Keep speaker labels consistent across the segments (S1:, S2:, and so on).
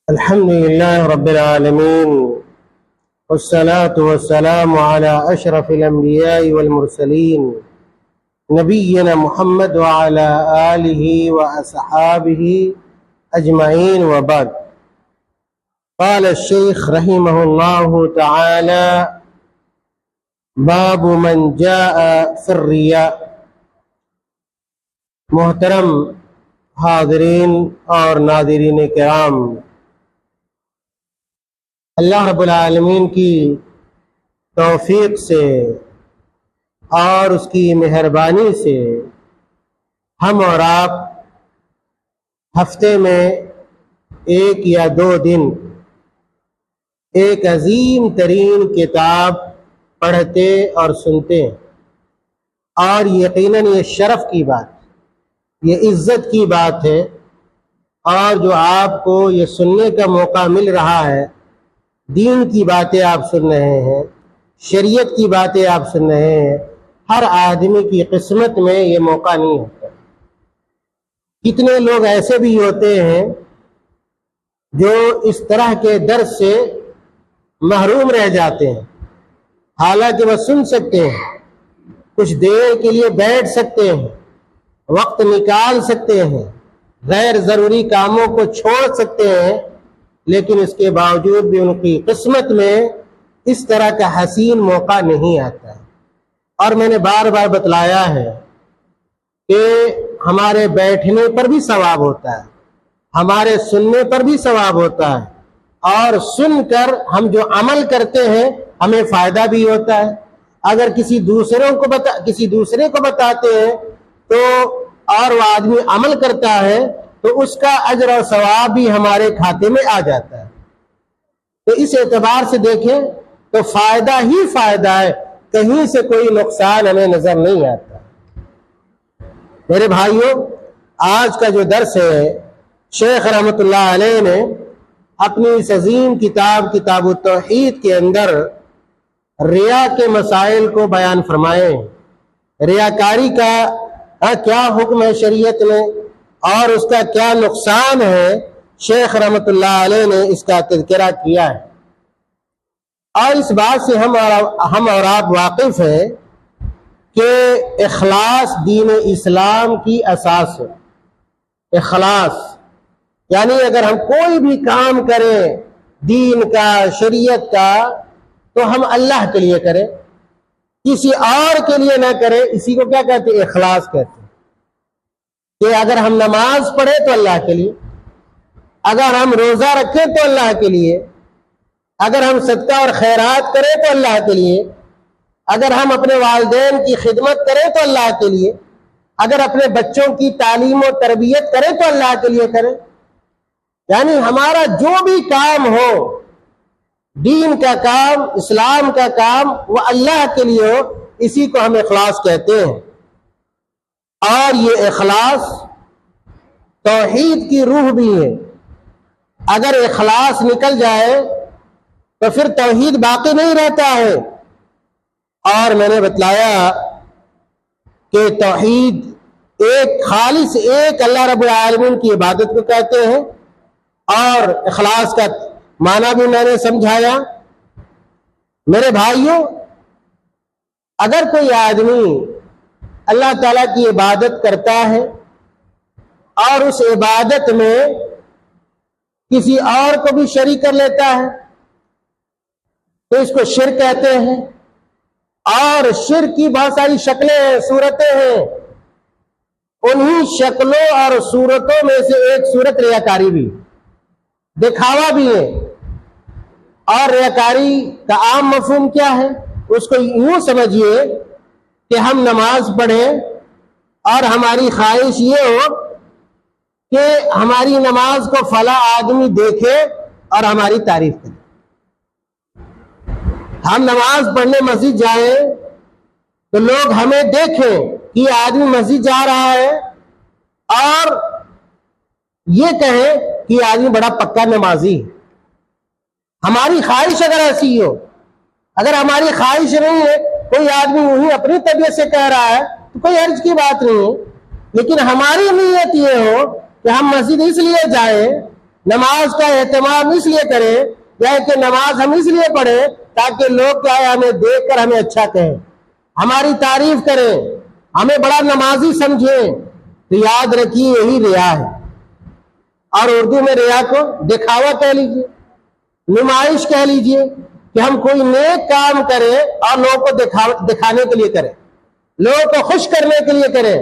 S1: الحمد لله رب العالمين، والصلاة والسلام على أشرف الأنبياء والمرسلين نبينا محمد وعلى آله وأصحابه أجمعين، وبعد. قال الشيخ رحمه الله تعالى: باب من جاء في الرياء. محترم حاضرین اور ناظرین کرام، اللہ رب العالمین کی توفیق سے اور اس کی مہربانی سے ہم اور آپ ہفتے میں ایک یا دو دن ایک عظیم ترین کتاب پڑھتے اور سنتے ہیں، اور یقیناً یہ شرف کی بات، یہ عزت کی بات ہے، اور جو آپ کو یہ سننے کا موقع مل رہا ہے، دین کی باتیں آپ سن رہے ہیں، شریعت کی باتیں آپ سن رہے ہیں، ہر آدمی کی قسمت میں یہ موقع نہیں ہوتا۔ کتنے لوگ ایسے بھی ہوتے ہیں جو اس طرح کے درس سے محروم رہ جاتے ہیں، حالانکہ وہ سن سکتے ہیں، کچھ دیر کے لیے بیٹھ سکتے ہیں، وقت نکال سکتے ہیں، غیر ضروری کاموں کو چھوڑ سکتے ہیں، لیکن اس کے باوجود بھی ان کی قسمت میں اس طرح کا حسین موقع نہیں آتا ہے۔ اور میں نے بار بار بتلایا ہے کہ ہمارے بیٹھنے پر بھی ثواب ہوتا ہے، ہمارے سننے پر بھی ثواب ہوتا ہے، اور سن کر ہم جو عمل کرتے ہیں ہمیں فائدہ بھی ہوتا ہے۔ اگر کسی دوسرے کو بتاتے ہیں تو اور وہ آدمی عمل کرتا ہے تو اس کا اجر و ثواب بھی ہمارے کھاتے میں آ جاتا ہے۔ تو اس اعتبار سے دیکھیں تو فائدہ ہی فائدہ ہے، کہیں سے کوئی نقصان ہمیں نظر نہیں آتا۔ میرے بھائیوں، آج کا جو درس ہے، شیخ رحمۃ اللہ علیہ نے اپنی اس عظیم کتاب التوحید کے اندر ریا کے مسائل کو بیان فرمائے۔ ریاکاری کا کیا حکم ہے شریعت میں اور اس کا کیا نقصان ہے، شیخ رحمۃ اللہ علیہ نے اس کا تذکرہ کیا ہے۔ اور اس بات سے ہم اور آپ واقف ہیں کہ اخلاص دین اسلام کی اساس ہے۔ اخلاص یعنی اگر ہم کوئی بھی کام کریں دین کا، شریعت کا، تو ہم اللہ کے لیے کریں، کسی اور کے لیے نہ کریں۔ اسی کو کیا کہتے ہیں؟ اخلاص کہتے ہیں۔ کہ اگر ہم نماز پڑھیں تو اللہ کے لیے، اگر ہم روزہ رکھیں تو اللہ کے لیے، اگر ہم صدقہ اور خیرات کریں تو اللہ کے لیے، اگر ہم اپنے والدین کی خدمت کریں تو اللہ کے لیے، اگر اپنے بچوں کی تعلیم و تربیت کریں تو اللہ کے لیے کریں۔ یعنی ہمارا جو بھی کام ہو، دین کا کام، اسلام کا کام، وہ اللہ کے لیے ہو، اسی کو ہم اخلاص کہتے ہیں۔ اور یہ اخلاص توحید کی روح بھی ہے۔ اگر اخلاص نکل جائے تو پھر توحید باقی نہیں رہتا ہے۔ اور میں نے بتلایا کہ توحید ایک خالص ایک اللہ رب العالمین کی عبادت کو کہتے ہیں، اور اخلاص کا معنی بھی میں نے سمجھایا۔ میرے بھائیوں، اگر کوئی آدمی اللہ تعالیٰ کی عبادت کرتا ہے اور اس عبادت میں کسی اور کو بھی شریک کر لیتا ہے تو اس کو شرک کہتے ہیں۔ اور شرک کی بہت ساری شکلیں ہیں، صورتیں ہیں۔ انہی شکلوں اور صورتوں میں سے ایک صورت ریاکاری بھی، دکھاوا بھی ہے۔ اور ریاکاری کا عام مفہوم کیا ہے؟ اس کو یوں سمجھیے کہ ہم نماز پڑھیں اور ہماری خواہش یہ ہو کہ ہماری نماز کو فلاں آدمی دیکھے اور ہماری تعریف کرے۔ ہم نماز پڑھنے مسجد جائیں تو لوگ ہمیں دیکھیں کہ یہ آدمی مسجد جا رہا ہے، اور یہ کہیں کہ یہ آدمی بڑا پکا نمازی ہے۔ ہماری خواہش اگر ایسی ہو، اگر ہماری خواہش نہیں ہے، کوئی آدمی وہی اپنی طبیعت سے کہہ رہا ہے تو کوئی حرج کی بات نہیں ہے، لیکن ہماری نیت یہ ہو کہ ہم مسجد اس لیے جائیں نماز کا اہتمام اس لیے کریں کہ نماز ہم اس لیے پڑھیں تاکہ لوگ کیا ہے ہمیں دیکھ کر ہمیں اچھا کہیں، ہماری تعریف کریں، ہمیں بڑا نمازی سمجھیں. تو یاد رکھیے یہی ریا ہے. اور اردو میں ریا کو دکھاوا کہہ لیجئے، نمائش کہہ لیجئے کہ ہم کوئی نیک کام کریں اور لوگوں کو دکھانے کے لیے کریں، لوگوں کو خوش کرنے کے لیے کریں.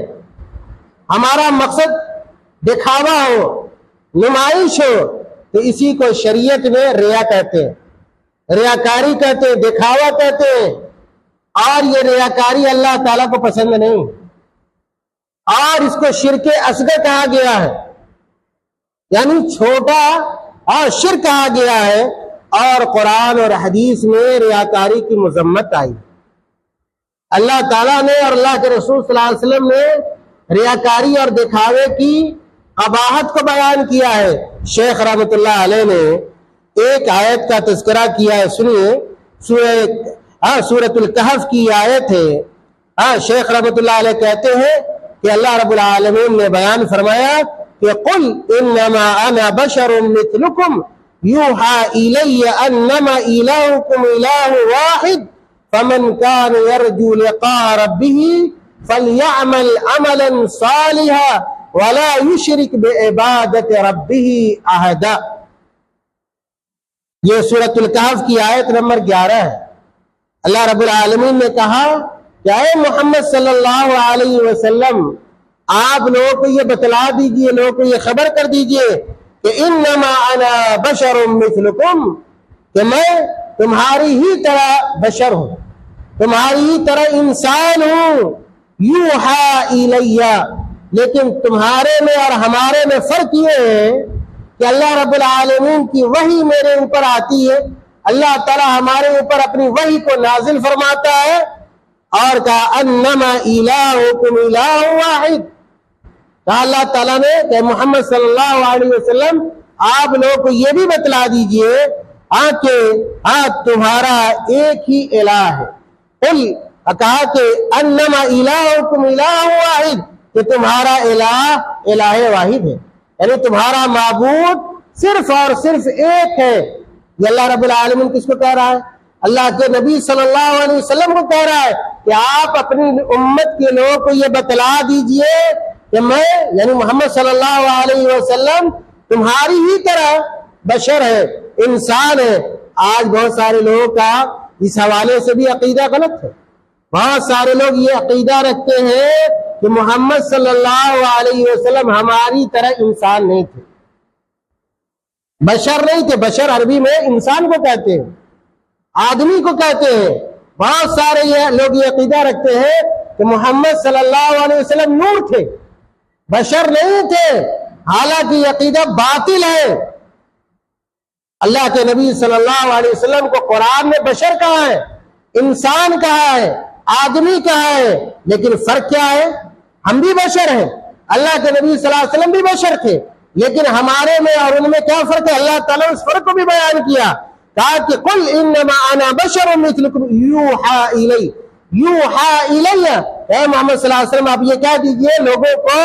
S1: ہمارا مقصد دکھاوا ہو، نمائش ہو، تو اسی کو شریعت میں ریا کہتے ہیں، ریاکاری کہتے ہیں، دکھاوا کہتے ہیں. اور یہ ریاکاری اللہ تعالیٰ کو پسند نہیں، اور اس کو شرک اصغر کہا گیا ہے، یعنی چھوٹا اور شرک کہا گیا ہے. اور قرآن اور حدیث میں ریاکاری کی مذمت آئی. اللہ تعالیٰ نے اور اللہ کے رسول صلی اللہ علیہ وسلم نے ریاکاری اور دکھاوے کی قباحت کو بیان کیا ہے. شیخ رحمت اللہ علیہ نے ایک آیت کا تذکرہ کیا ہے، سنیے. سورۃ الکہف کی آیت ہے. شیخ رحمت اللہ علیہ کہتے ہیں کہ اللہ رب العالمین نے بیان فرمایا کہ قل انما انا بشر مثلکم یوحى الی انما الہکم الہ واحد فمن كان يرجو لقاء ربه فليعمل عملا صالحا ولا يشرك بعبادت ربه احدا. یہ سورۃ الکہف کی آیت نمبر 11 ہے. اللہ رب العالمین نے کہا کہ اے محمد صلی اللہ علیہ وسلم، آپ لوگوں کو یہ بتلا دیجئے، لوگوں کو یہ خبر کر دیجئے کہ انما انا بشر مثلکم، کہ میں تمہاری ہی طرح بشر ہوں، تمہاری ہی طرح انسان ہوں. یوحى الی، لیکن تمہارے میں اور ہمارے میں فرق یہ ہے کہ اللہ رب العالمین کی وحی میرے اوپر آتی ہے، اللہ تعالیٰ ہمارے اوپر اپنی وحی کو نازل فرماتا ہے. اور کہا انما الہکم الہ واحد، کہا اللہ تعالیٰ نے کہ محمد صلی اللہ علیہ وسلم آپ لوگوں کو یہ بھی بتلا دیجئے کہ تمہارا ایک ہی الہ ہے. قل، کہا کہ انما الہکم الہ واحد، کہ تمہارا الہ واحد ہے، یعنی تمہارا معبود صرف اور صرف ایک ہے. یہ اللہ رب العالمین کس کو کہہ رہا ہے؟ اللہ کے نبی صلی اللہ علیہ وسلم کو کہہ رہا ہے کہ آپ اپنی امت کے لوگوں کو یہ بتلا دیجئے کہ میں یعنی محمد صلی اللہ علیہ وسلم تمہاری ہی طرح بشر ہے، انسان ہے. آج بہت سارے لوگوں کا اس حوالے سے بھی عقیدہ غلط ہے. بہت سارے لوگ یہ عقیدہ رکھتے ہیں کہ محمد صلی اللہ علیہ وسلم ہماری طرح انسان نہیں تھے، بشر نہیں تھے. بشر عربی میں انسان کو کہتے ہیں، آدمی کو کہتے ہیں. بہت سارے یہ لوگ یہ عقیدہ رکھتے ہیں کہ محمد صلی اللہ علیہ وسلم نور تھے، بشر نہیں تھے. حالانکہ یہ عقیدہ باطل ہے. اللہ کے نبی صلی اللہ علیہ وسلم کو قرآن میں بشر کہا ہے، انسان کہا ہے، آدمی کہا ہے. لیکن فرق کیا ہے؟ ہم بھی بشر ہیں، اللہ کے نبی صلی اللہ علیہ وسلم بھی بشر تھے، لیکن ہمارے میں اور ان میں کیا فرق ہے؟ اللہ تعالیٰ نے اس فرق کو بھی بیان کیا. کہا کہ قل انما انا بشر مثلکم یوحى الی، یوحى الی. اے محمد صلی اللہ علیہ وسلم آپ یہ کہہ دیجئے لوگوں کو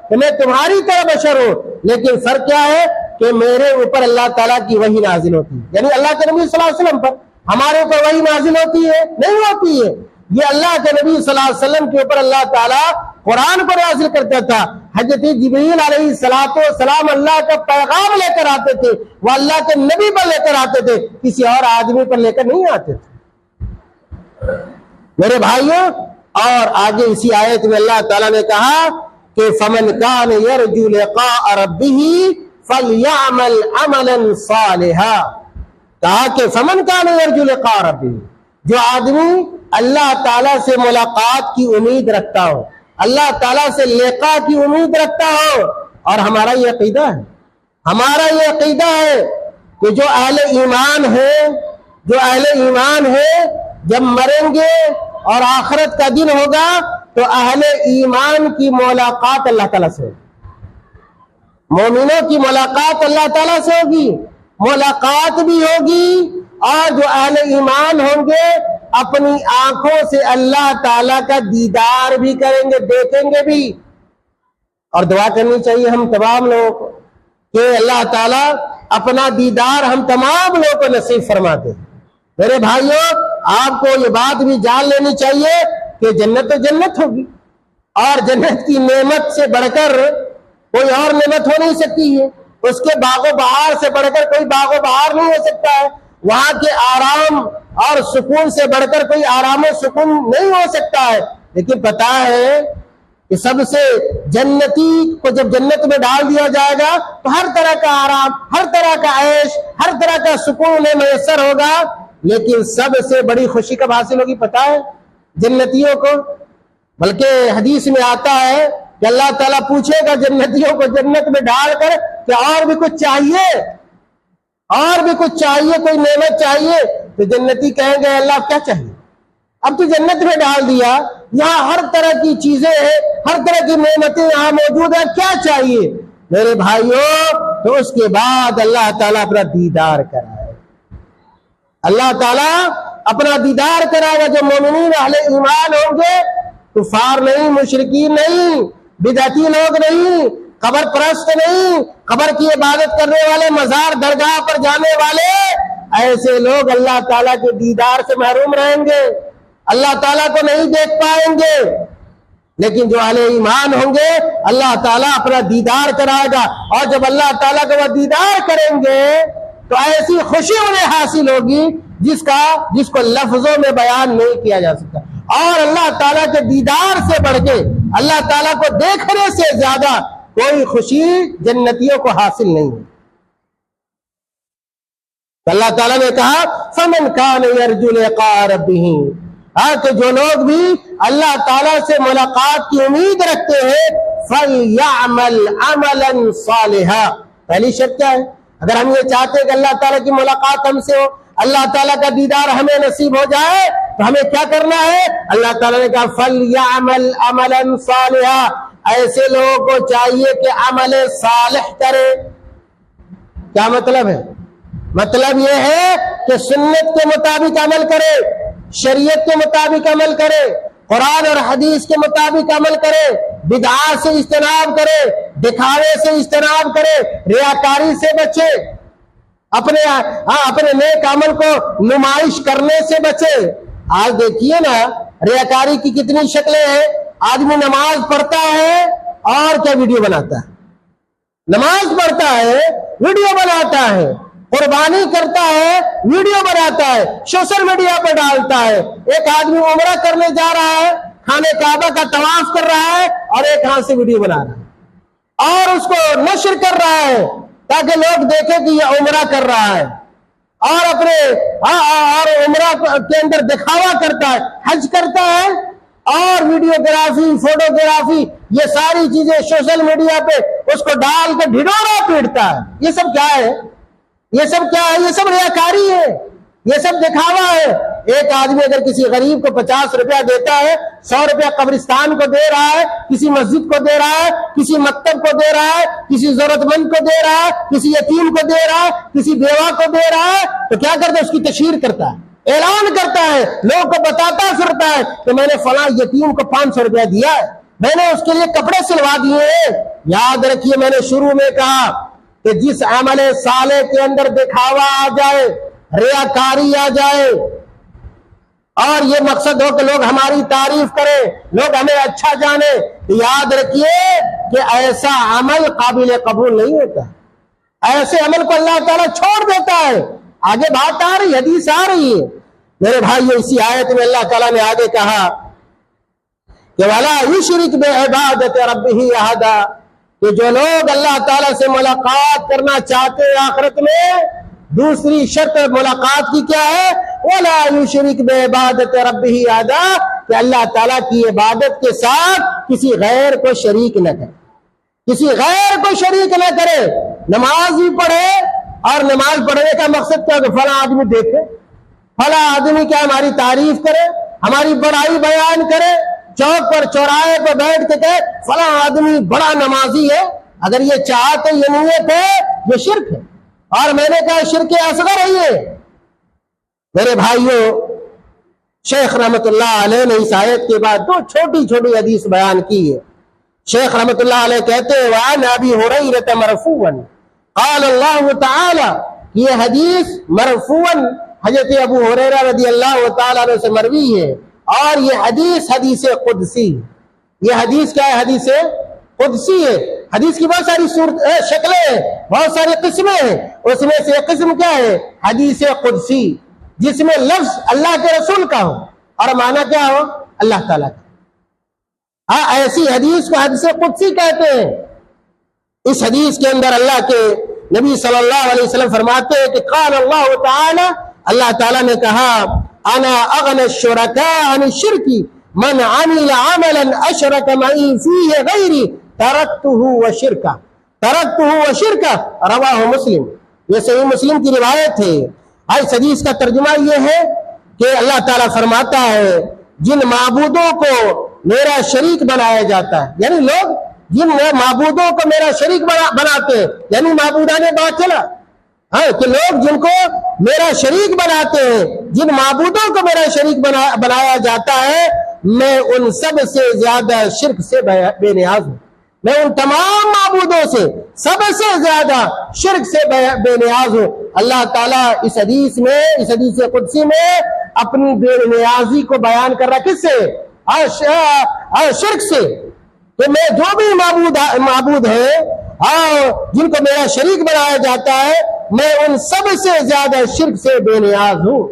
S1: کہ میں تمہاری طرح بشر ہوں، لیکن فرق کیا ہے کہ میرے اوپر اللہ تعالیٰ کی وحی نازل ہوتی ہے. یعنی اللہ کے نبی صلی اللہ علیہ وسلم پر ہمارے اوپر وحی نازل ہوتی ہے؟ نہیں ہوتی ہے. یہ اللہ کے نبی صلی اللہ علیہ وسلم کے اوپر اللہ تعالیٰ قرآن کو نازل کرتا تھا. حضرت جبریل علیہ السلام اللہ کا پیغام لے کر آتے تھے، وہ اللہ کے نبی پر لے کر آتے تھے، کسی اور آدمی پر لے کر نہیں آتے تھے. میرے بھائیوں، اور آگے اسی آیت میں اللہ تعالیٰ نے کہا کہ فمن کان یرجو لقاء ربہ فلیعمل عملا صالحا. کہا کہ فمن کان یرجو لقاء ربہ، جو آدمی اللہ تعالیٰ سے ملاقات کی امید رکھتا ہو، اللہ تعالیٰ سے لقاء کی امید رکھتا ہو. اور ہمارا یہ عقیدہ ہے، ہمارا یہ عقیدہ ہے کہ جو اہل ایمان ہے جب مریں گے اور آخرت کا دن ہوگا تو اہل ایمان کی ملاقات اللہ تعالیٰ سے ہوگی، مومنوں کی ملاقات اللہ تعالیٰ سے ہوگی، ملاقات بھی ہوگی. اور جو اہل ایمان ہوں گے اپنی آنکھوں سے اللہ تعالیٰ کا دیدار بھی کریں گے، دیکھیں گے بھی. اور دعا کرنی چاہیے ہم تمام لوگوں کو کہ اللہ تعالیٰ اپنا دیدار ہم تمام لوگوں کو نصیب فرما دے۔ میرے بھائیوں، آپ کو یہ بات بھی جان لینی چاہیے کہ جنت تو جنت ہوگی، اور جنت کی نعمت سے بڑھ کر کوئی اور نعمت ہو نہیں سکتی ہے، اس کے باغ و بہار سے بڑھ کر کوئی باغ و بہار نہیں ہو سکتا ہے، وہاں کے آرام اور سکون سے بڑھ کر کوئی آرام و سکون نہیں ہو سکتا ہے۔ لیکن پتا ہے کہ سب سے جنتی کو جب جنت میں ڈال دیا جائے گا تو ہر طرح کا آرام، ہر طرح کا عیش، ہر طرح کا سکون انہیں میسر ہوگا، لیکن سب سے بڑی خوشی کب حاصل ہوگی پتا ہے جنتیوں کو؟ بلکہ حدیث میں آتا ہے کہ اللہ تعالیٰ پوچھے گا جنتیوں کو جنت میں ڈال کر کہ اور بھی کچھ چاہیے، اور بھی کچھ چاہیے، کوئی نعمت چاہیے؟ تو جنتی کہیں گے اللہ کیا چاہیے، اب تو جنت میں ڈال دیا، یہاں ہر طرح کی چیزیں ہیں، ہر طرح کی نعمتیں یہاں موجود ہیں، کیا چاہیے؟ میرے بھائیوں، تو اس کے بعد اللہ تعالیٰ اپنا دیدار کرائے، اللہ تعالیٰ اپنا دیدار کرائے گا۔ جو مومنین اہل ایمان ہوں گے، کفار نہیں، مشرکین نہیں، بدعتی لوگ نہیں، قبر پرست نہیں، قبر کی عبادت کرنے والے، مزار درگاہ پر جانے والے، ایسے لوگ اللہ تعالیٰ کے دیدار سے محروم رہیں گے، اللہ تعالیٰ کو نہیں دیکھ پائیں گے۔ لیکن جو اہل ایمان ہوں گے اللہ تعالیٰ اپنا دیدار کرائے گا، اور جب اللہ تعالیٰ کا وہ دیدار کریں گے تو ایسی خوشی انہیں حاصل ہوگی جس کو لفظوں میں بیان نہیں کیا جا سکتا۔ اور اللہ تعالیٰ کے دیدار سے بڑھ کے، اللہ تعالیٰ کو دیکھنے سے زیادہ کوئی خوشی جنتیوں کو حاصل نہیں ہے۔ اللہ تعالیٰ نے کہا فَمَنْ كَانَ يَرْجُو لِقَاءَ رَبِّهِ، کہ جو لوگ بھی اللہ تعالیٰ سے ملاقات کی امید رکھتے ہیں فَلْيَعْمَلْ عَمَلًا صَالِحًا، پہلی شرط کیا ہے؟ اگر ہم یہ چاہتے ہیں کہ اللہ تعالیٰ کی ملاقات ہم سے ہو، اللہ تعالیٰ کا دیدار ہمیں نصیب ہو جائے، تو ہمیں کیا کرنا ہے؟ اللہ تعالیٰ نے کہا فَلْيَعْمَلْ عَمَلًا صَالِحًا، ایسے لوگوں کو چاہیے کہ عمل صالح کرے۔ کیا مطلب ہے؟ مطلب یہ ہے کہ سنت کے مطابق عمل کرے، شریعت کے مطابق عمل کرے، قرآن اور حدیث کے مطابق عمل کرے، بدعات سے اجتناب کرے، دکھاوے سے اجتناب کرے، ریاکاری سے بچے، اپنے نیک عمل کو نمائش کرنے سے بچے۔ آج دیکھیے نا ریاکاری کی کتنی شکلیں ہیں، آدمی نماز پڑھتا ہے اور کیا ویڈیو بناتا ہے، نماز پڑھتا ہے ویڈیو بناتا ہے، قربانی کرتا ہے ویڈیو بناتا ہے، سوشل میڈیا پر ڈالتا ہے۔ ایک آدمی عمرہ کرنے جا رہا ہے، خانہ کعبہ کا طواف کر رہا ہے اور ایک ہاتھ سے ویڈیو بنا رہا ہے اور اس کو نشر کر رہا ہے تاکہ لوگ دیکھیں کہ یہ عمرہ کر رہا ہے، اور عمرہ کے اندر دکھاوا کرتا ہے، حج کرتا ہے اور ویڈیوگرافی، فوٹوگرافی، یہ ساری چیزیں سوشل میڈیا پہ اس کو ڈال کے ڈھڈورا پیٹتا ہے۔ یہ سب کیا ہے؟ یہ سب کیا ہے؟ یہ سب ریاکاری ہے، یہ سب دکھاوا ہے۔ ایک آدمی اگر کسی غریب کو 50 روپیہ دیتا ہے، 100 روپیہ قبرستان کو دے رہا ہے، کسی مسجد کو دے رہا ہے، کسی مکتب کو دے رہا ہے، کسی ضرورت مند کو دے رہا ہے، کسی یتیم کو دے رہا ہے، کسی بیوہ کو دے رہا ہے، تو کیا کرتا ہے؟ اس کی تشہیر کرتا ہے، اعلان کرتا ہے، لوگوں کو بتاتا پھرتا ہے کہ میں نے فلاں یتیم کو 500 روپیہ دیا ہے، میں نے اس کے لیے کپڑے سلوا دیے ہیں۔ یاد رکھیے میں نے شروع میں کہا کہ جس عمل صالح کے اندر دکھاوا آ جائے، ریاکاری آ جائے، اور یہ مقصد ہو کہ لوگ ہماری تعریف کریں، لوگ ہمیں اچھا جانے، تو یاد رکھیے کہ ایسا عمل قابل قبول نہیں ہوتا، ایسے عمل کو اللہ تعالیٰ چھوڑ دیتا ہے۔ آگے بات آ رہی، حدیث آ رہی ہے میرے بھائیو، اسی آیت میں اللہ تعالیٰ نے آگے کہا کہ وَلَا يُشْرِكْ بِعِبَادَةِ رَبِّهِ أَحَدًا، کہ جو لوگ اللہ تعالیٰ سے ملاقات کرنا چاہتے ہیں آخرت میں، دوسری شرط ملاقات کی کیا ہے؟ وَلَا يُشْرِكْ بِعِبَادَةِ رَبِّهِ أَحَدًا، کہ اللہ تعالیٰ کی عبادت کے ساتھ کسی غیر کو شریک نہ کرے، کسی غیر کو شریک نہ کرے۔ نماز بھی پڑھے، اور نماز پڑھنے کا مقصد کیا کہ فلاں آدمی دیکھے، فلاں آدمی کیا ہماری تعریف کرے، ہماری بڑائی بیان کرے، چوک پر چوراہے پر بیٹھ کے کہے فلاں آدمی بڑا نمازی ہے۔ اگر یہ چاہتے، یہ نیت ہے، یہ شرک ہے، اور میں نے کہا شرک اصغر ہے یہ۔ میرے بھائیوں، شیخ رحمت اللہ علیہ نے اس آیت کے بعد دو چھوٹی چھوٹی حدیث بیان کی ہے۔ شیخ رحمت اللہ علیہ کہتے ہیں وعن ابی ہریرہ مرفوعا، قال اللہ تعالی، یہ حدیث مرفوعاً حضرت ابو ہریرہ رضی اللہ تعالیٰ عنہ سے مروی ہے، اور یہ حدیث حدیث قدسی، یہ حدیث کیا ہے؟ حدیث قدسی ہے۔ حدیث کی بہت ساری شکلیں ہیں، بہت ساری قسمیں ہیں، اس میں سے ایک قسم کیا ہے؟ حدیث قدسی، جس میں لفظ اللہ کے رسول کا ہو اور معنی کیا ہو؟ اللہ تعالیٰ کا۔ ہاں، ایسی حدیث کو حدیث قدسی کہتے ہیں۔ اس حدیث کے اندر اللہ کے نبی صلی اللہ علیہ وسلم فرماتے ہیں کہ قال اللہ تعالی، اللہ تعالیٰ نے کہا، انا اغنى الشركاء عن الشرك من عمل عملا اشرك معي فيه غيري تركته وشركه، رواہ مسلم۔ یہ صحیح مسلم کی روایت ہے۔ اس حدیث کا ترجمہ یہ ہے کہ اللہ تعالیٰ فرماتا ہے جن معبودوں کو میرا شریک بنایا جاتا ہے، یعنی لوگ جن معبودوں کو میرا شریک بناتے ہیں، یعنی معبودان باطلہ، کہ لوگ جن کو میرا شریک بناتے ہیں، جن معبودوں کو میرا شریک بنایا جاتا ہے، میں ان سب سے زیادہ شرک سے بے نیاز ہوں۔ میں ان تمام معبودوں سے سب سے زیادہ شرک سے بے نیاز ہوں۔ اللہ تعالیٰ اس حدیث قدسی میں اپنی بے نیازی کو بیان کر رہا، کس سے؟ شرک سے، کہ میں جو بھی معبود ہے جن کو میرا شریک بنایا جاتا ہے، میں ان سب سے زیادہ شرک سے بے نیاز ہوں۔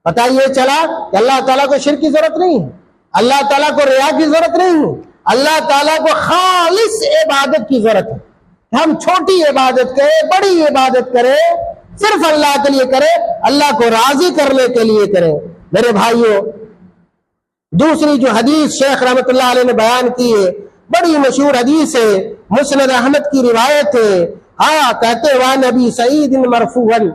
S1: پتہ یہ چلا کہ اللہ تعالیٰ کو شرک کی ضرورت نہیں ہے، اللہ تعالیٰ کو ریا کی ضرورت نہیں ہے، اللہ تعالیٰ کو خالص عبادت کی ضرورت ہے۔ ہم چھوٹی عبادت کریں، بڑی عبادت کریں، صرف اللہ کے لیے کریں، اللہ کو راضی کرنے کے لیے کریں۔ میرے بھائیوں، دوسری جو حدیث شیخ رحمت اللہ علیہ نے بیان کی ہے، بڑی مشہور حدیث ہے، مسند احمد کی روایت ہے۔ کہتے وان ابی سعید مرفوعاً،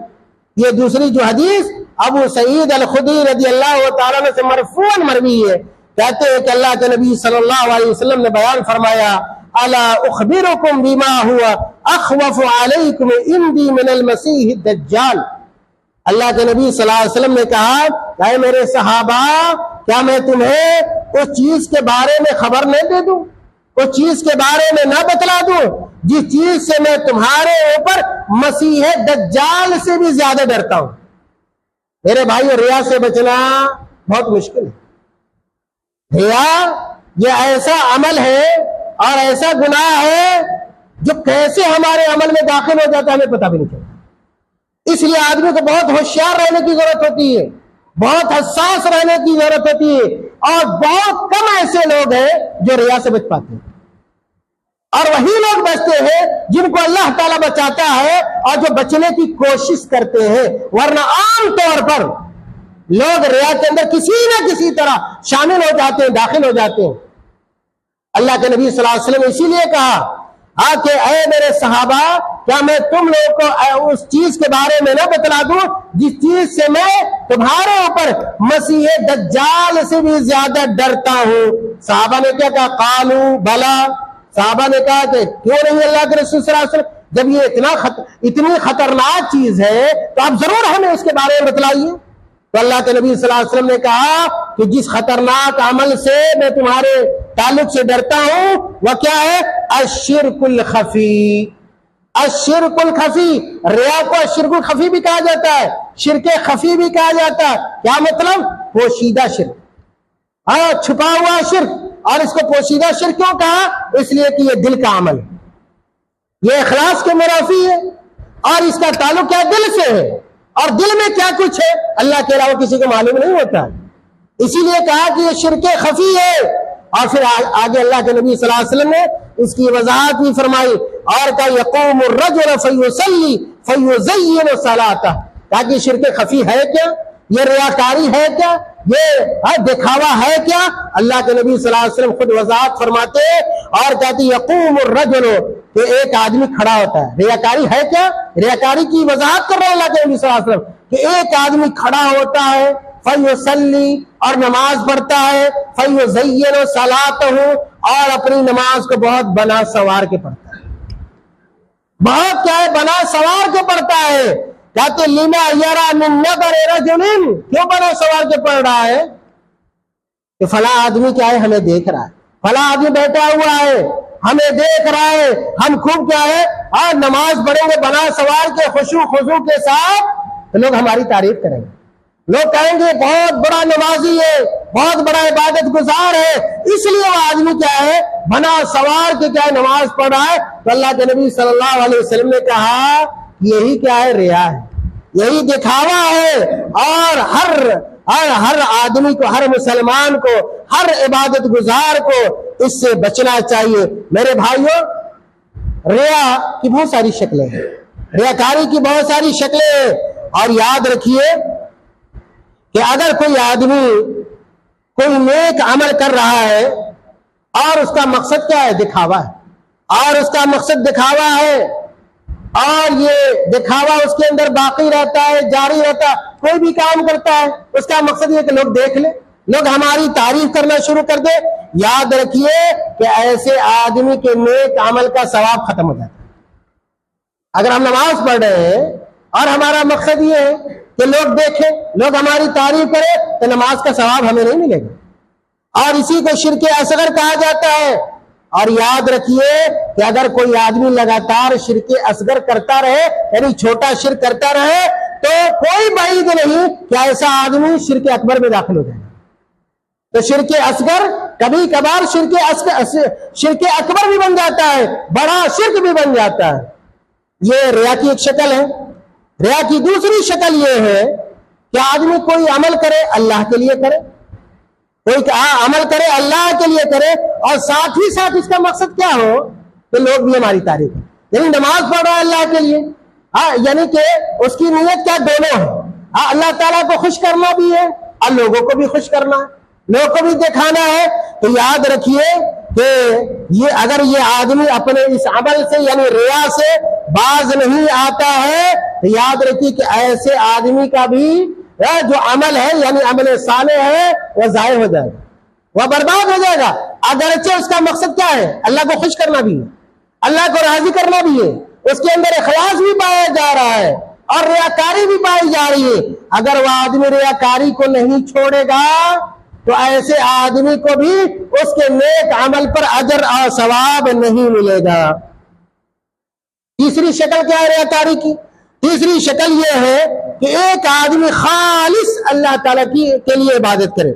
S1: یہ دوسری جو حدیث ابو سعید الخدری رضی اللہ تعالیٰ عنہ سے مرفوعاً مروی ہے۔ کہتے ہیں کہ اللہ کے نبی صلی اللہ علیہ وسلم نے بیان فرمایا، الا اخبرکم بما ہوا اخوف علیکم عندی من المسیح الدجال۔ اللہ کے نبی صلی اللہ علیہ وسلم نے کہا کہ اے میرے صحابہ، کیا میں تمہیں اس چیز کے بارے میں خبر نہیں دے دوں، اس چیز کے بارے میں نہ بتلا دوں جس چیز سے میں تمہارے اوپر مسیح دجال سے بھی زیادہ ڈرتا ہوں۔ میرے بھائیو، ریا سے بچنا بہت مشکل ہے۔ ریا یہ ایسا عمل ہے اور ایسا گناہ ہے جو کیسے ہمارے عمل میں داخل ہو جاتا ہے ہمیں پتہ بھی نہیں چلتا۔ اس لیے آدمی کو بہت ہوشیار رہنے کی ضرورت ہوتی ہے، بہت حساس رہنے کی ضرورت ہوتی ہے، اور بہت کم ایسے لوگ ہیں جو ریا سے بچ پاتے ہیں، اور وہی لوگ بچتے ہیں جن کو اللہ تعالیٰ بچاتا ہے اور جو بچنے کی کوشش کرتے ہیں۔ ورنہ عام طور پر لوگ ریا کے اندر کسی نہ کسی طرح شامل ہو جاتے ہیں، داخل ہو جاتے ہیں۔ اللہ کے نبی صلی اللہ علیہ وسلم نے اسی لیے کہا کہ اے میرے صحابہ، کیا میں تم لوگوں کو اس چیز کے بارے میں نہ بتلا دوں جس چیز سے میں تمہارے اوپر مسیح دجال سے بھی زیادہ ڈرتا ہوں؟ صحابہ نے کیا کہا؟ قالو بلا، صحابہ نے کہا کہ کیوں نہیں اللہ کے رسول صلی اللہ علیہ وسلم، جب یہ اتنی خطرناک چیز ہے تو آپ ضرور ہمیں اس کے بارے میں بتلائیے۔ تو اللہ کے نبی صلی اللہ علیہ وسلم نے کہا کہ جس خطرناک عمل سے میں تمہارے تعلق سے ڈرتا ہوں وہ کیا ہے؟ الشرک الخفی۔ الشرک الخفی، ریا کو الشرک الخفی بھی کہا جاتا ہے، شرک خفی بھی کہا جاتا ہے۔ کیا مطلب؟ پوشیدہ شرک، چھپا ہوا شرک۔ اور اس کو پوشیدہ شرک کیوں کہا؟ اس لیے کہ یہ دل کا عمل ہے، یہ اخلاص کے منافی ہے، اور اس کا تعلق کیا دل سے ہے، اور دل میں کیا کچھ ہے اللہ کے علاوہ کسی کو معلوم نہیں ہوتا ہے۔ اسی لیے کہا کہ یہ شرک خفی ہے۔ اور پھر آگے اللہ کے نبی صلی اللہ علیہ وسلم نے اس کی وضاحت بھی فرمائی اور کہا یقوم الرجل فیصلی فیزین صلاتہ، تاکہ شرک خفی ہے کیا، یہ ریاکاری ہے کیا، یہ دکھاوا ہے کیا؟ اللہ کے نبی صلی اللہ علیہ وسلم خود وضاحت فرماتے اور کہتے یقوم الرجل، کہ ایک آدمی کھڑا ہوتا ہے۔ ریاکاری ہے کیا؟ ریاکاری کی وضاحت کر رہے ہیں اللہ کے نبی صلی اللہ علیہ وسلم کہ ایک آدمی کھڑا ہوتا ہے، فیصلی، اور نماز پڑھتا ہے، فیزین صلاتہ، اور اپنی نماز کو بہت بنا سوار کے پڑھتا ہے، بہت کیا ہے، بنا سوار کے پڑھتا ہے۔ کہتے لما یرا من نظر رجل، کیوں بنا سوار کے پڑھ رہا ہے؟ کہ فلاں آدمی کیا ہے، ہمیں دیکھ رہا ہے، فلاں آدمی بیٹھا ہوا ہے، ہمیں دیکھ رہا ہے، ہم خوب کیا ہے نماز پڑھیں گے بنا سوار کے خشوع خضوع کے ساتھ، تو لوگ ہماری تعریف کریں گے، لوگ کہیں گے بہت بڑا نمازی ہے، بہت بڑا عبادت گزار ہے، اس لیے وہ آدمی کیا ہے بنا سوار کے کیا نماز پڑھ رہا ہے۔ تو اللہ کے نبی صلی اللہ علیہ وسلم نے کہا یہی کیا ہے ریا ہے، یہی دکھاوا ہے، اور ہر آدمی کو، ہر مسلمان کو، ہر عبادت گزار کو اس سے بچنا چاہیے۔ میرے بھائیوں، ریا کی بہت ساری شکلیں ہیں، ریاکاری کی بہت ساری شکلیں ہیں، اور یاد رکھیے کہ اگر کوئی آدمی کوئی نیک عمل کر رہا ہے اور اس کا مقصد کیا ہے دکھاوا ہے، اور اس کا مقصد دکھاوا ہے، اور یہ دکھاوا اس کے اندر باقی رہتا ہے، جاری رہتا ہے، کوئی بھی کام کرتا ہے اس کا مقصد یہ کہ لوگ دیکھ لیں، لوگ ہماری تعریف کرنا شروع کر دے، یاد رکھیے کہ ایسے آدمی کے نیک عمل کا ثواب ختم ہو جاتا ہے۔ اگر ہم نماز پڑھ رہے ہیں اور ہمارا مقصد یہ ہے کہ لوگ دیکھیں، لوگ ہماری تعریف کریں، تو نماز کا ثواب ہمیں نہیں ملے گا، اور اسی کو شرک اصغر کہا جاتا ہے۔ اور یاد رکھیے کہ اگر کوئی آدمی لگاتار شرک اصغر کرتا رہے، یعنی چھوٹا شرک کرتا رہے، تو کوئی بعید نہیں کہ ایسا آدمی شرک اکبر میں داخل ہو جائے گا۔ تو شرک اصغر کبھی کبھار شرک اکبر بھی بن جاتا ہے، بڑا شرک بھی بن جاتا ہے۔ یہ ریا کی ایک شکل ہے۔ ریا کی دوسری شکل یہ ہے کہ آدمی کوئی عمل کرے اللہ کے لیے کرے، کوئی عمل کرے اللہ کے لیے کرے، اور ساتھ ہی ساتھ اس کا مقصد کیا ہو کہ لوگ بھی ہماری تعریف کریں، یعنی نماز پڑھ رہا ہے اللہ کے لیے، یعنی کہ اس کی نیت کیا دونوں ہے، اللہ تعالیٰ کو خوش کرنا بھی ہے اور لوگوں کو بھی خوش کرنا ہے، لوگوں کو بھی دکھانا ہے۔ تو یاد رکھیے کہ اگر یہ آدمی اپنے اس عمل سے یعنی ریا سے باز نہیں آتا ہے، تو یاد رکھیے کہ ایسے آدمی کا بھی جو عمل ہے یعنی عمل صالح ہے وہ ضائع ہو جائے گا، وہ برباد ہو جائے گا، اگرچہ اس کا مقصد کیا ہے اللہ کو خوش کرنا بھی ہے، اللہ کو راضی کرنا بھی ہے، اس کے اندر اخلاص بھی پایا جا رہا ہے اور ریاکاری بھی پائی جا رہی ہے۔ اگر وہ آدمی ریاکاری کو نہیں چھوڑے گا تو ایسے آدمی کو بھی اس کے نیک عمل پر اجر اور ثواب نہیں ملے گا۔ تیسری شکل کیا ہے ریاکاری کی؟ تیسری شکل یہ ہے کہ ایک آدمی خالص اللہ تعالیٰ کے لیے عبادت کرے،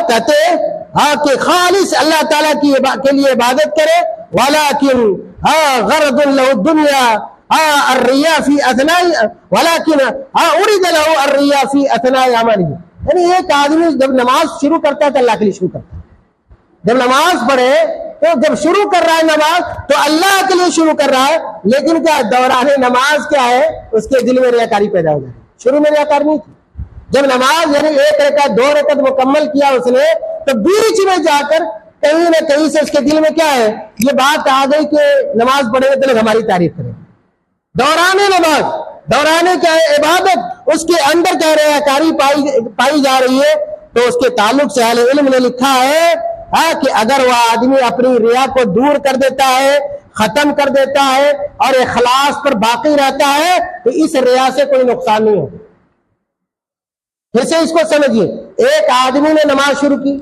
S1: کہتے ہیں کہ خالص اللہ تعالیٰ کے لیے عبادت کرے، ولیکن غرض له الدنیا الریا فی اثناء ولیکن ارید له الریا فی اثناء عمله، یعنی ایک آدمی جب نماز شروع کرتا ہے تو اللہ کے لیے شروع کرتا ہے، جب نماز پڑھے تو جب شروع کر رہا ہے نماز تو اللہ کے لیے شروع کر رہا ہے، لیکن کیا دوران نماز کیا ہے اس کے دل میں ریاکاری پیدا ہو جائے، شروع میں ریاکاری نہیں تھی، جب نماز یعنی ایک رکعت دو رکعت مکمل کیا اس نے تو بیچ میں جا کر کہیں نہ کہیں سے اس کے دل میں کیا ہے یہ بات آ گئی کہ نماز پڑھے تو لوگ ہماری تعریف کریں، دوران نماز دوران کیا ہے عبادت اس کے اندر کیا ریاکاری پائی جا رہی ہے، تو اس کے تعلق سے اہل علم نے لکھا ہے کہ اگر وہ آدمی اپنی ریا کو دور کر دیتا ہے، ختم کر دیتا ہے اور اخلاص پر باقی رہتا ہے تو اس ریا سے کوئی نقصان نہیں ہوگا۔ پھر سے اس کو سمجھیے، ایک آدمی نے نماز شروع کی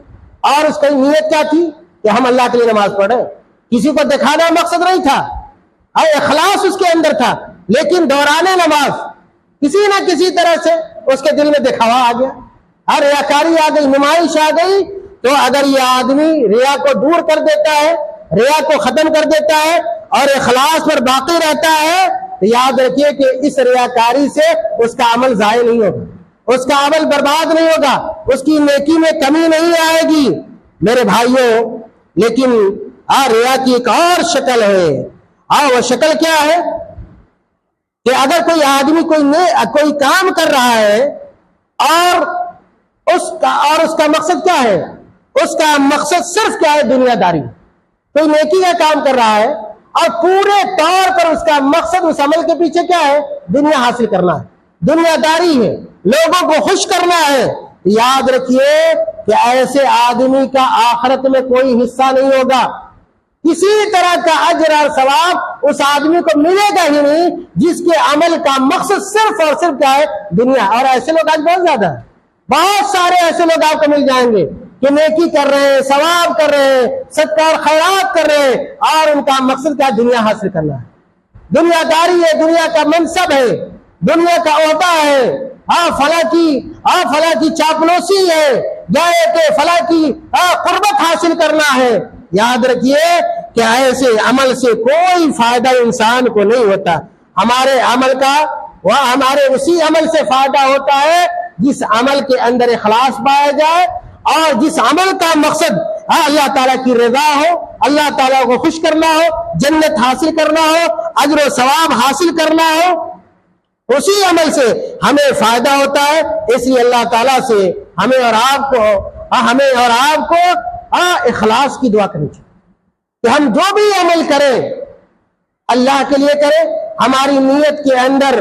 S1: اور اس کی نیت کیا تھی کہ ہم اللہ کے لیے نماز پڑھ رہے ہیں، کسی کو دکھانا مقصد نہیں تھا اور اخلاص اس کے اندر تھا، لیکن دوران نماز کسی نہ کسی طرح سے اس کے دل میں دکھاوا آ گیا اور ریاکاری آ گئی، نمائش آ گئی، تو اگر یہ آدمی ریا کو دور کر دیتا ہے، ریا کو ختم کر دیتا ہے اور اخلاص پر باقی رہتا ہے تو یاد رکھیے کہ اس ریاکاری سے اس کا عمل ضائع نہیں ہوگا، اس کا عمل برباد نہیں ہوگا، اس کی نیکی میں کمی نہیں آئے گی میرے بھائیوں۔ لیکن ریا کی ایک اور شکل ہے، وہ شکل کیا ہے کہ اگر کوئی آدمی کوئی کام کر رہا ہے اور اس کا مقصد کیا ہے، اس کا مقصد صرف کیا ہے دنیا داری، کوئی نیکی کا کام کر رہا ہے اور پورے طور پر اس کا مقصد اس عمل کے پیچھے کیا ہے دنیا حاصل کرنا ہے، دنیا داری ہے، لوگوں کو خوش کرنا ہے، یاد رکھیے کہ ایسے آدمی کا آخرت میں کوئی حصہ نہیں ہوگا، کسی طرح کا اجر اور ثواب اس آدمی کو ملے گا ہی نہیں جس کے عمل کا مقصد صرف اور صرف کیا ہے دنیا۔ اور ایسے لوگ آج بہت زیادہ ہیں، بہت سارے ایسے لوگ آپ کو مل جائیں گے کہ نیکی کر رہے ہیں، ثواب کر رہے ہیں، صدقہ اور خیرات کر رہے ہیں، اور ان کا مقصد کیا؟ دنیا حاصل کرنا ہے، دنیا داری ہے، دنیا کا منصب ہے، دنیا کا عہدہ ہے، فلاں کی چاپلوسی ہے، یا کہ فلاں کی قربت حاصل کرنا ہے۔ یاد رکھیے کہ ایسے عمل سے کوئی فائدہ انسان کو نہیں ہوتا۔ ہمارے عمل کا ہمارے اسی عمل سے فائدہ ہوتا ہے جس عمل کے اندر اخلاص پایا جائے، اور جس عمل کا مقصد اللہ تعالیٰ کی رضا ہو، اللہ تعالیٰ کو خوش کرنا ہو، جنت حاصل کرنا ہو، اجر و ثواب حاصل کرنا ہو، اسی عمل سے ہمیں فائدہ ہوتا ہے۔ اس لیے اللہ تعالیٰ سے ہمیں اور آپ کو اخلاص کی دعا کرنی چاہیے کہ ہم جو بھی عمل کریں اللہ کے لیے کریں، ہماری نیت کے اندر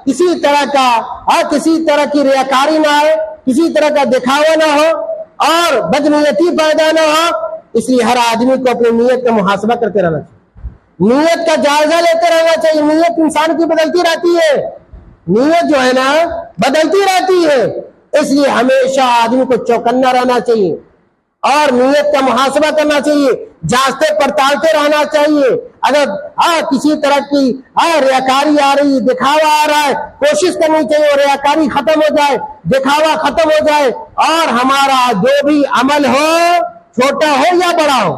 S1: کسی طرح کی ریاکاری نہ آئے، کسی طرح کا دکھاوا نہ ہو، اور بدنیتی پیدا نہ ہو۔ اس لیے ہر آدمی کو اپنی نیت کا محاسبہ کرتے رہنا چاہیے، نیت کا جائزہ لیتے رہنا چاہیے۔ نیت انسان کی بدلتی رہتی ہے، نیت جو ہے نا بدلتی رہتی ہے، اس لیے ہمیشہ آدمی کو چوکنا رہنا چاہیے اور نیت کا محاسبہ کرنا چاہیے، جانچتے پڑتالتے رہنا چاہیے۔ اگر کسی طرح کی ریاکاری آ رہی ہے، دکھاوا آ رہا ہے، کوشش کرنی چاہیے اور ریاکاری ختم ہو جائے، دکھاوا ختم ہو جائے، اور ہمارا جو بھی عمل ہو، چھوٹا ہو یا بڑا ہو،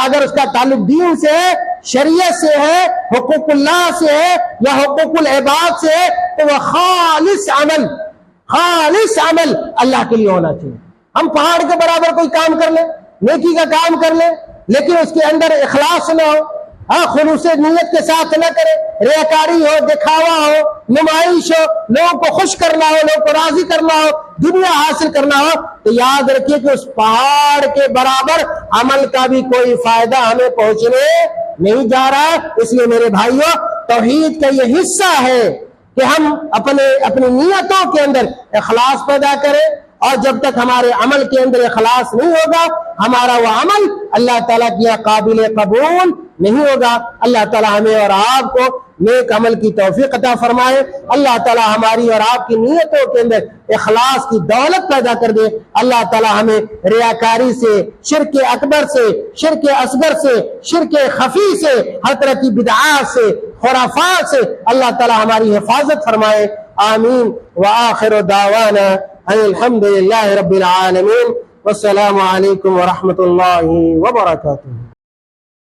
S1: اگر اس کا تعلق دین سے ہے، شریعت سے ہے، حقوق اللہ سے ہے یا حقوق العباد سے ہے، تو وہ خالص عمل اللہ کے لیے ہونا چاہیے۔ ہم پہاڑ کے برابر کوئی کام کر لیں، نیکی کا کام کر لیں، لیکن اس کے اندر اخلاص نہ ہو، خلوص نیت کے ساتھ نہ کرے، ریاکاری ہو، دکھاوا ہو، نمائش ہو، لوگوں کو خوش کرنا ہو، لوگوں کو راضی کرنا ہو، دنیا حاصل کرنا ہو، تو یاد رکھیے کہ اس پہاڑ کے برابر عمل کا بھی کوئی فائدہ ہمیں پہنچنے نہیں جا رہا۔ اس لیے میرے بھائیوں، توحید کا یہ حصہ ہے کہ ہم اپنی نیتوں کے اندر اخلاص پیدا کریں، اور جب تک ہمارے عمل کے اندر اخلاص نہیں ہوگا، ہمارا وہ عمل اللہ تعالیٰ کی قابل قبول نہیں ہوگا۔ اللہ تعالیٰ ہمیں اور آپ کو نیک عمل کی توفیق عطا فرمائے۔ اللہ تعالیٰ ہماری اور آپ کی نیتوں کے اندر اخلاص کی دولت پیدا کر دے۔ اللہ تعالیٰ ہمیں ریاکاری سے، شرک اکبر سے، شرک اصغر سے، شرک خفی سے، ہر طرح کی بدعات سے، خرافات سے اللہ تعالیٰ ہماری حفاظت فرمائے۔ آمین۔ وآخر دعوانا الحمد للہ رب العالمین، والسلام علیکم ورحمۃ اللہ وبرکاتہ۔